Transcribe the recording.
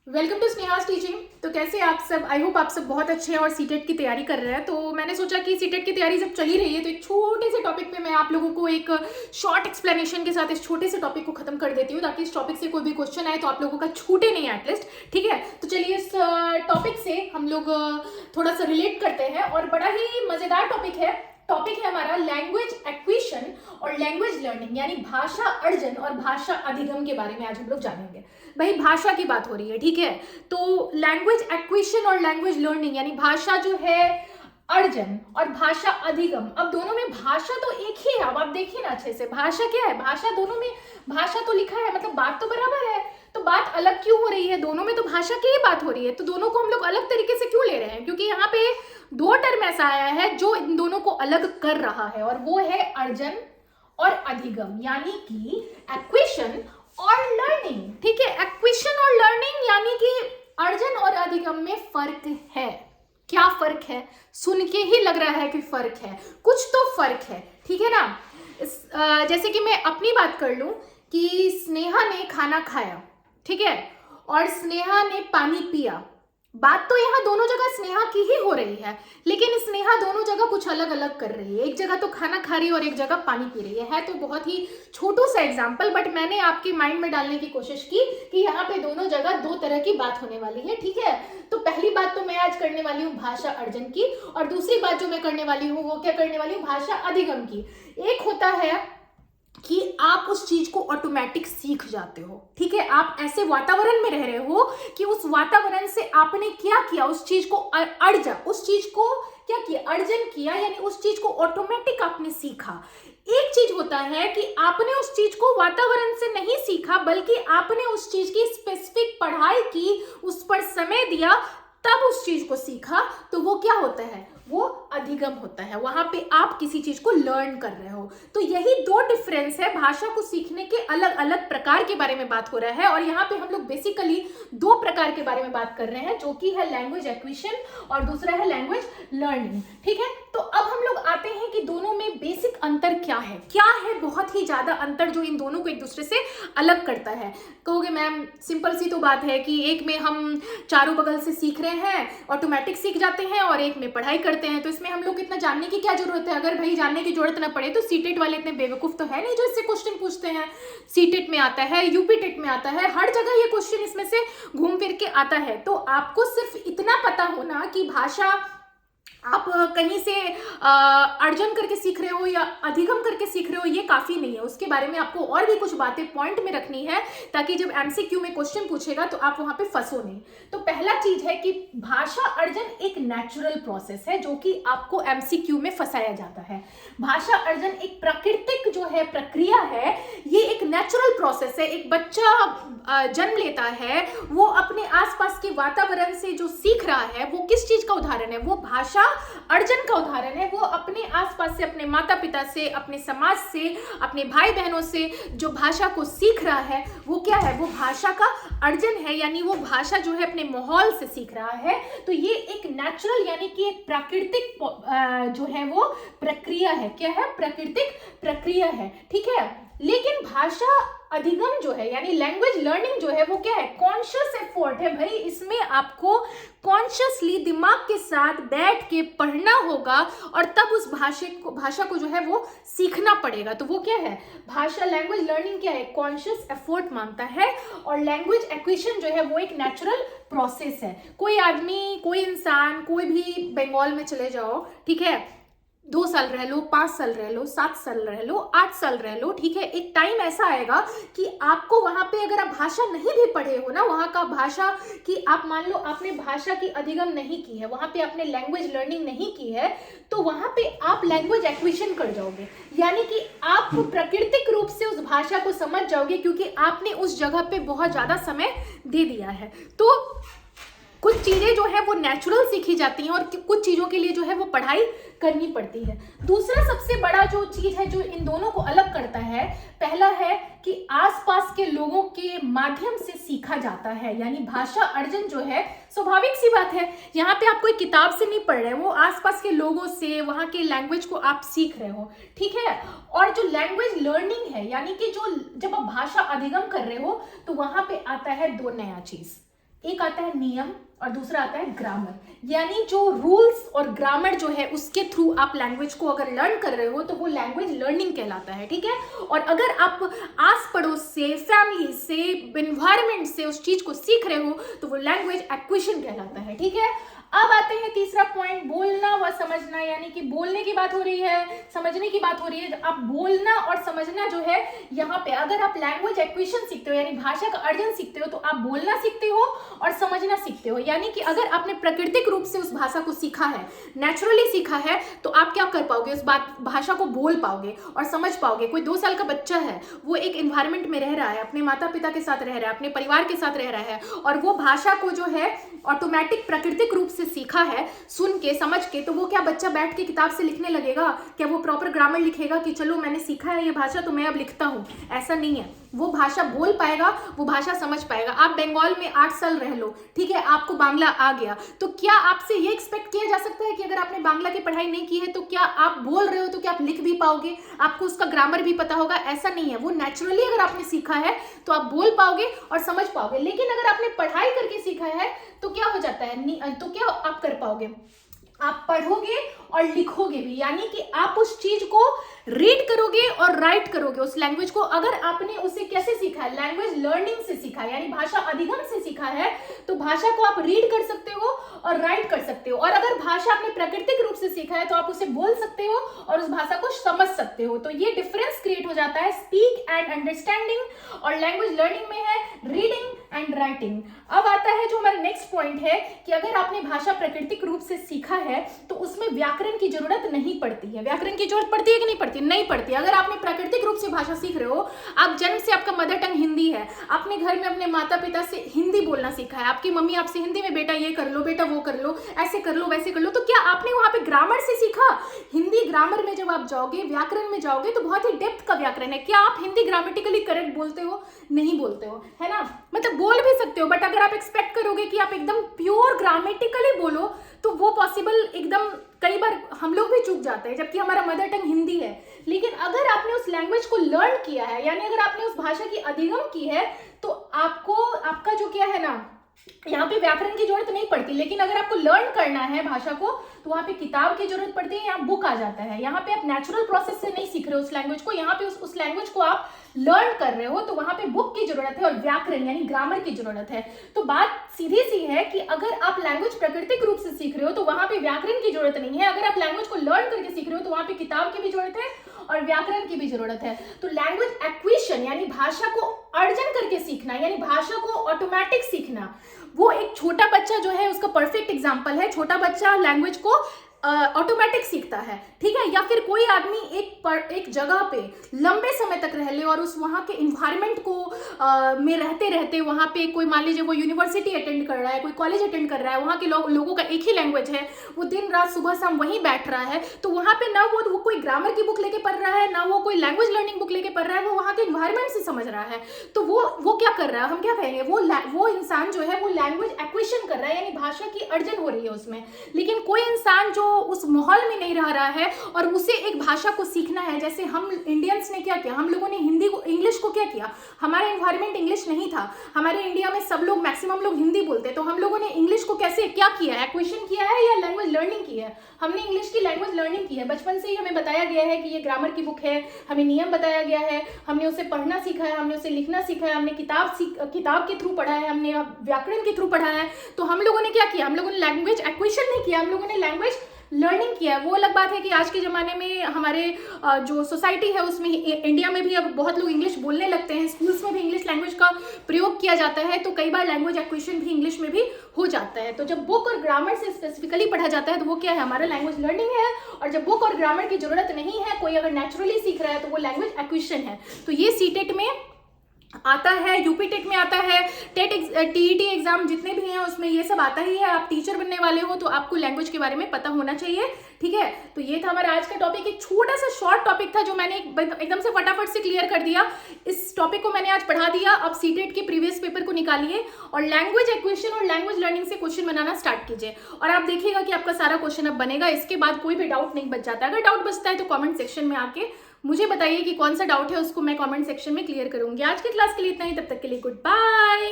Welcome to स्नेहास teaching. तो कैसे आप सब? आई होप आप सब बहुत अच्छे हैं और सीटेट की तैयारी कर रहे हैं। तो मैंने सोचा कि सीटेट की तैयारी जब चली रही है तो एक छोटे से टॉपिक पे मैं आप लोगों को एक शॉर्ट एक्सप्लेनेशन के साथ इस छोटे से टॉपिक को खत्म कर देती हूँ, ताकि इस टॉपिक से कोई भी क्वेश्चन आए तो आप लोगों का छूटे नहीं एटलीस्ट। ठीक है, तो चलिए इस टॉपिक से हम लोग थोड़ा सा रिलेट करते हैं और बड़ा ही मजेदार टॉपिक है। टॉपिक है हमारा लैंग्वेज एक्विजिशन और लैंग्वेज लर्निंग, यानी भाषा अर्जन और भाषा अधिगम के बारे में आज हम लोग जानेंगे। भाई भाषा की बात हो रही है, ठीक है। तो लैंग्वेज एक्विजिशन और लैंग्वेज लर्निंग यानी भाषा जो है अर्जन और भाषा अधिगम, अब दोनों में भाषा तो एक ही है। अब आप देखिए ना अच्छे से, भाषा क्या है, भाषा दोनों में भाषा तो लिखा है, मतलब बात तो बराबर है, तो बात अलग क्यों हो रही है? दोनों में तो भाषा की ही बात हो रही है, तो दोनों को हम लोग अलग तरीके से क्यों ले रहे हैं? क्योंकि यहाँ पे दो टर्म ऐसा आया है जो इन दोनों को अलग कर रहा है, और वो है अर्जन और अधिगम, यानी कि एक्विजिशन और लर्निंग। ठीक है, एक्विजिशन और लर्निंग यानी कि अर्जन और अधिगम में फर्क है। क्या फर्क है? सुन के ही लग रहा है कि फर्क है, कुछ तो फर्क है, ठीक है ना। जैसे कि मैं अपनी बात कर लूं कि स्नेहा ने खाना खाया, ठीक है, और स्नेहा ने पानी पिया। बात तो यहाँ दोनों जगह स्नेहा की ही हो रही है, लेकिन स्नेहा दोनों जगह कुछ अलग अलग कर रही है। एक जगह तो खाना खा रही है और एक जगह पानी पी रही है तो बहुत ही छोटू सा एग्जाम्पल, बट मैंने आपके माइंड में डालने की कोशिश की कि यहाँ पे दोनों जगह दो तरह की बात होने वाली है, ठीक है। तो पहली बात तो मैं आज करने वाली हूँ भाषा अर्जन की, और दूसरी बात जो मैं करने वाली हूँ वो क्या करने वाली हूँ, भाषा अधिगम की। एक होता है कि आप उस चीज को ऑटोमेटिक सीख जाते हो, ठीक है। आप ऐसे वातावरण में रह रहे हो कि उस वातावरण से आपने क्या किया, उस चीज को अर्जा, उस चीज को क्या किया, अर्जन किया, यानी उस चीज को ऑटोमेटिक आपने सीखा। एक चीज होता है कि आपने उस चीज को वातावरण से नहीं सीखा, बल्कि आपने उस चीज की स्पेसिफिक पढ़ाई की, उस पर समय दिया, तब उस चीज को सीखा, तो वो क्या होता है, वो अधिगम होता है। वहां पे आप किसी चीज को लर्न कर रहे हो। तो यही दो डिफरेंस है, भाषा को सीखने के अलग अलग प्रकार के बारे में बात हो रहा है, और यहाँ पे हम लोग बेसिकली दो प्रकार के बारे में बात कर रहे हैं, जो कि है लैंग्वेज एक्विजिशन और दूसरा है लैंग्वेज लर्निंग, ठीक है। तो अब हम लोग आते हैं कि दोनों में बेसिक अंतर क्या है, क्या है बहुत ही ज्यादा अंतर जो इन दोनों को एक दूसरे से अलग करता है। कहोगे मैम सिंपल सी तो बात है कि एक में हम चारों बगल से सीख रहे हैं, ऑटोमेटिक सीख जाते हैं, और एक में पढ़ाई करते हैं, तो इसमें हम लोग इतना जानने की क्या जरूरत है? अगर भाई जानने की जरूरत ना पड़े तो सीटेट वाले इतने बेवकूफ तो है नहीं जो इससे क्वेश्चन पूछते हैं। सीटेट में आता है, यूपी टेट में आता है, हर जगह ये क्वेश्चन इसमें से घूम फिर के आता है। तो आपको सिर्फ इतना पता होना कि भाषा आप कहीं से अर्जन करके सीख रहे हो या अधिगम करके सीख रहे हो, ये काफी नहीं है। उसके बारे में आपको और भी कुछ बातें पॉइंट में रखनी है, ताकि जब एमसीक्यू में क्वेश्चन पूछेगा तो आप वहां पे फंसो नहीं। तो पहला चीज है कि भाषा अर्जन एक नेचुरल प्रोसेस है जो कि आपको एमसीक्यू में फंसाया जाता है। भाषा अर्जन एक प्राकृतिक जो है प्रक्रिया है, ये एक नेचुरल प्रोसेस है। एक बच्चा जन्म लेता है, वो अपने आसपास के वातावरण से जो सीख रहा है वो किस चीज का उदाहरण है, वो भाषा अर्जन का उदाहरण है। वो अपने आसपास से, अपने माता पिता से, अपने समाज से, अपने भाई बहनों से जो भाषा को सीख रहा है वो क्या है, वो भाषा का अर्जन है, यानी वो भाषा जो है अपने माहौल से सीख रहा है। तो ये एक नेचुरल यानी कि एक प्राकृतिक जो है वो प्रक्रिया है। क्या है? प्राकृतिक प्रक्रिया है, ठीक है। लेकिन भाषा अधिगम जो है यानी लैंग्वेज लर्निंग जो है वो क्या है, कॉन्शियस एफर्ट है। भाई इसमें आपको कॉन्शियसली दिमाग के साथ बैठ के पढ़ना होगा, और तब उस भाषा को जो है वो सीखना पड़ेगा। तो वो क्या है, भाषा लैंग्वेज लर्निंग क्या है, कॉन्शियस एफर्ट मांगता है, और लैंग्वेज एक्विजिशन जो है वो एक नेचुरल प्रोसेस है। कोई आदमी, कोई इंसान, कोई भी बंगाल में चले जाओ, ठीक है, 2 साल रह लो, 5 साल रह लो, 7 साल रह लो, 8 साल रह लो, ठीक है, एक टाइम ऐसा आएगा कि आपको वहां पे अगर आप भाषा नहीं भी पढ़े हो ना, वहां का भाषा की आप मान लो आपने भाषा की अधिगम नहीं की है, वहां पे आपने लैंग्वेज लर्निंग नहीं की है, तो वहां पे आप लैंग्वेज एक्विजिशन कर जाओगे, यानी कि आप प्राकृतिक रूप से उस भाषा को समझ जाओगे, क्योंकि आपने उस जगह पे बहुत ज्यादा समय दे दिया है। तो कुछ चीजें जो है वो नेचुरल सीखी जाती हैं, और कुछ चीजों के लिए जो है वो पढ़ाई करनी पड़ती है। दूसरा सबसे बड़ा जो चीज है जो इन दोनों को अलग करता है, पहला है कि आसपास के लोगों के माध्यम से सीखा जाता है, यानी भाषा अर्जन जो है स्वाभाविक सी बात है, यहाँ पे आप कोई किताब से नहीं पढ़ रहे, वो आसपास के लोगों से, वहां के लैंग्वेज को आप सीख रहे हो, ठीक है। और जो लैंग्वेज लर्निंग है यानी कि जो जब आप भाषा अधिगम कर रहे हो, तो वहां पे आता है दो नया चीज, एक आता है नियम और दूसरा आता है ग्रामर। यानी जो रूल्स और ग्रामर जो है उसके थ्रू आप लैंग्वेज को अगर लर्न कर रहे हो तो वो लैंग्वेज लर्निंग कहलाता है, ठीक है। और अगर आप आस पड़ोस से, फैमिली से, एनवायरमेंट से उस चीज को सीख रहे हो तो वो लैंग्वेज एक्विजिशन कहलाता है, ठीक है। अब आते हैं तीसरा पॉइंट, बोलना व समझना। यानी कि बोलने की बात हो रही है, समझने की बात हो रही है। आप बोलना और समझना जो है, यहाँ पे अगर आप लैंग्वेज एक्विजिशन सीखते हो यानी भाषा का अर्जन सीखते हो तो आप बोलना सीखते हो और समझना सीखते हो। यानी कि अगर आपने प्राकृतिक रूप से उस भाषा को सीखा है, नेचुरली सीखा है, तो आप क्या कर पाओगे, उस भाषा को बोल पाओगे और समझ पाओगे। कोई 2 साल का बच्चा है, वो एक एनवायरमेंट में रह रहा है, अपने माता पिता के साथ रह रहा है, अपने परिवार के साथ रह रहा है, और वो भाषा को जो है ऑटोमेटिक प्राकृतिक रूप से सीखा है, सुन के समझ के, तो वो क्या बच्चा बैठ के किताब से लिखने लगेगा? क्या वो प्रॉपर ग्रामर लिखेगा कि चलो मैंने सीखा है ये भाषा तो मैं अब लिखता हूँ? ऐसा नहीं है। वो भाषा बोल पाएगा, वो भाषा समझ पाएगा। आप बंगाल में 8 साल रह लो, ठीक है, आपको बांग्ला आ गया, तो क्या आपसे ये एक्सपेक्ट किया जा सकता है कि अगर आपने बांग्ला की पढ़ाई नहीं की है तो क्या आप बोल रहे हो तो क्या आप लिख भी पाओगे, आपको उसका ग्रामर भी पता होगा? ऐसा नहीं है। वो नेचुरली अगर आपने सीखा है तो आप बोल पाओगे और समझ पाओगे। लेकिन अगर आपने पढ़ाई करके सीखा है तो क्या हो जाता है, तो क्या आप कर पाओगे, आप पढ़ोगे और लिखोगे भी। यानी कि आप उस चीज को रीड करोगे और राइट करोगे उस लैंग्वेज को। अगर आपने उसे कैसे सीखा है, लैंग्वेज लर्निंग से सीखा है, यानी भाषा अधिगम से सीखा है, तो भाषा को आप रीड कर सकते हो और राइट कर सकते हो। और अगर भाषा आपने प्राकृतिक रूप से सीखा है तो आप उसे बोल सकते हो और उस भाषा को समझ सकते हो। तो ये डिफरेंस क्रिएट हो जाता है स्पीक एंड अंडरस्टैंडिंग और लैंग्वेज लर्निंग में है रीडिंग एंड राइटिंग। अब आता है जो हमारा नेक्स्ट पॉइंट है कि अगर आपने भाषा प्राकृतिक रूप से सीखा है तो उसमें व्याकरण की जरूरत नहीं पड़ती है। व्याकरण की जरूरत पड़ती है कि नहीं पड़ती? नहीं पड़ती। अगर आपने प्राकृतिक रूप से भाषा सीख रहे हो, आप जन्म से आपका मदर टंग हिंदी है, आपने घर में अपने माता पिता से हिंदी बोलना सीखा है, आपकी मम्मी आपसे हिंदी में बेटा ये कर लो, बेटा वो कर लो, ऐसे कर लो, वैसे कर लो, तो क्या आपने वहां पे ग्रामर से सीखा? हिंदी ग्रामर में जब आप जाओगे, व्याकरण में जाओगे, तो बहुत ही डेप्थ का व्याकरण है। क्या आप हिंदी ग्रामेटिकली करेक्ट बोलते हो? नहीं बोलते हो, है ना। मतलब बोल भी सकते हो, बट अगर आप एक्सपेक्ट करोगे कि आप एकदम प्योर ग्रामेटिकली बोलो तो वो पॉसिबल एकदम, कई बार हम लोग भी चूक जाते हैं जबकि हमारा मदर टंग हिंदी है। लेकिन अगर आपने उस लैंग्वेज को लर्न किया है, यानी अगर आपने उस भाषा की अधिगम की है, तो आपको आपका जो क्या है ना, यहाँ पे व्याकरण की जरूरत नहीं पड़ती। लेकिन अगर आपको लर्न करना है भाषा को तो वहां पे किताब की जरूरत पड़ती है, यहाँ बुक आ जाता है। यहाँ पे आप नेचुरल प्रोसेस से नहीं सीख रहे हो उस लैंग्वेज को, यहाँ पे उस लैंग्वेज को आप लर्न कर रहे हो, तो वहां पे बुक की जरूरत है और व्याकरण यानी ग्रामर की जरूरत है। तो बात सीधी सी है कि अगर आप लैंग्वेज प्राकृतिक रूप से सीख रहे हो तो वहां पे व्याकरण की जरूरत नहीं है। अगर आप लैंग्वेज को लर्न करके सीख रहे हो तो वहां पे किताब की भी जरूरत है और व्याकरण की भी जरूरत है। तो लैंग्वेज एक्विजिशन यानी भाषा को अर्जन करके सीखना, यानी भाषा को ऑटोमेटिक सीखना, वो एक छोटा बच्चा जो है उसका परफेक्ट एग्जाम्पल है। छोटा बच्चा लैंग्वेज को ऑटोमेटिक सीखता है, ठीक है। या फिर कोई आदमी एक जगह पे लंबे समय तक रह ले और उस वहाँ के इन्वायरमेंट को में रहते रहते वहाँ पे कोई, मान लीजिए वो यूनिवर्सिटी अटेंड कर रहा है, कोई कॉलेज अटेंड कर रहा है, वहाँ के लोगों का एक ही लैंग्वेज है, वो दिन रात सुबह शाम वहीं बैठ रहा है, तो वहाँ पे ना वो कोई ग्रामर की बुक लेके पढ़ रहा है, ना वो कोई लैंग्वेज लर्निंग बुक लेके पढ़ रहा है, वो वहाँ के इन्वायरमेंट से समझ रहा है। तो वो क्या कर रहा है, हम क्या कहेंगे, वो इंसान जो है वो लैंग्वेज एक्विजिशन कर रहा है, यानी भाषा की अर्जन हो रही है उसमें। लेकिन कोई इंसान जो उस माहौल में नहीं रह रहा है और उसे एक भाषा को सीखना है, जैसे हम इंडियंस ने क्या किया, हम लोगों ने हिंदी को, इंग्लिश को क्या किया, हमारा एनवायरमेंट इंग्लिश नहीं था, हमारे इंडिया में सब लोग, मैक्सिमम लोग हिंदी बोलते हैं, तो हम लोगों ने इंग्लिश को कैसे क्या किया, एक्विजिशन किया है या लैंग्वेज लर्निंग की है? हमने इंग्लिश की लैंग्वेज लर्निंग की है। बचपन से ही हमें बताया गया है कि ये ग्रामर की बुक है, हमें नियम बताया गया है, हमने उसे पढ़ना सीखा है, हमने उसे लिखना सीखा है, हमने किताब के थ्रू पढ़ा है, हमने व्याकरण के थ्रू पढ़ा है। तो हम लोगों ने क्या किया, हम लोगों ने लैंग्वेज एक्विजिशन नहीं किया, हम लोगों ने लैंग्वेज लर्निंग किया है। वो अलग बात है कि आज के ज़माने में हमारे जो सोसाइटी है उसमें, इंडिया में भी अब बहुत लोग इंग्लिश बोलने लगते हैं, स्कूल्स में भी इंग्लिश लैंग्वेज का प्रयोग किया जाता है, तो कई बार लैंग्वेज एक्विजिशन भी इंग्लिश में भी हो जाता है। तो जब बुक और ग्रामर से स्पेसिफिकली पढ़ा जाता है तो वो क्या है, हमारा लैंग्वेज लर्निंग है। और जब बुक और ग्रामर की जरूरत नहीं है, कोई अगर नेचुरली सीख रहा है तो वो लैंग्वेज एक्विजिशन है। तो ये सीटेट में आता है, यूपी टेट में आता है, टीईटी एग्जाम जितने भी हैं उसमें ये सब आता ही है। आप टीचर बनने वाले हो तो आपको लैंग्वेज के बारे में पता होना चाहिए, ठीक है। तो ये था हमारा आज का टॉपिक, एक छोटा सा शॉर्ट टॉपिक था जो मैंने एकदम से फटाफट से क्लियर कर दिया। इस टॉपिक को मैंने आज पढ़ा दिया। अब सीटेट के प्रीवियस पेपर को निकालिए और लैंग्वेज एक्विजिशन और लैंग्वेज लर्निंग से क्वेश्चन बनाना स्टार्ट कीजिए और आप देखिएगा कि आपका सारा क्वेश्चन अब बनेगा। इसके बाद कोई भी डाउट नहीं बच जाता। अगर डाउट बचता है तो कॉमेंट सेक्शन में आके मुझे बताइए कि कौन सा डाउट है, उसको मैं कमेंट सेक्शन में क्लियर करूंगी। आज की क्लास के लिए इतना ही, तब तक के लिए गुड बाय।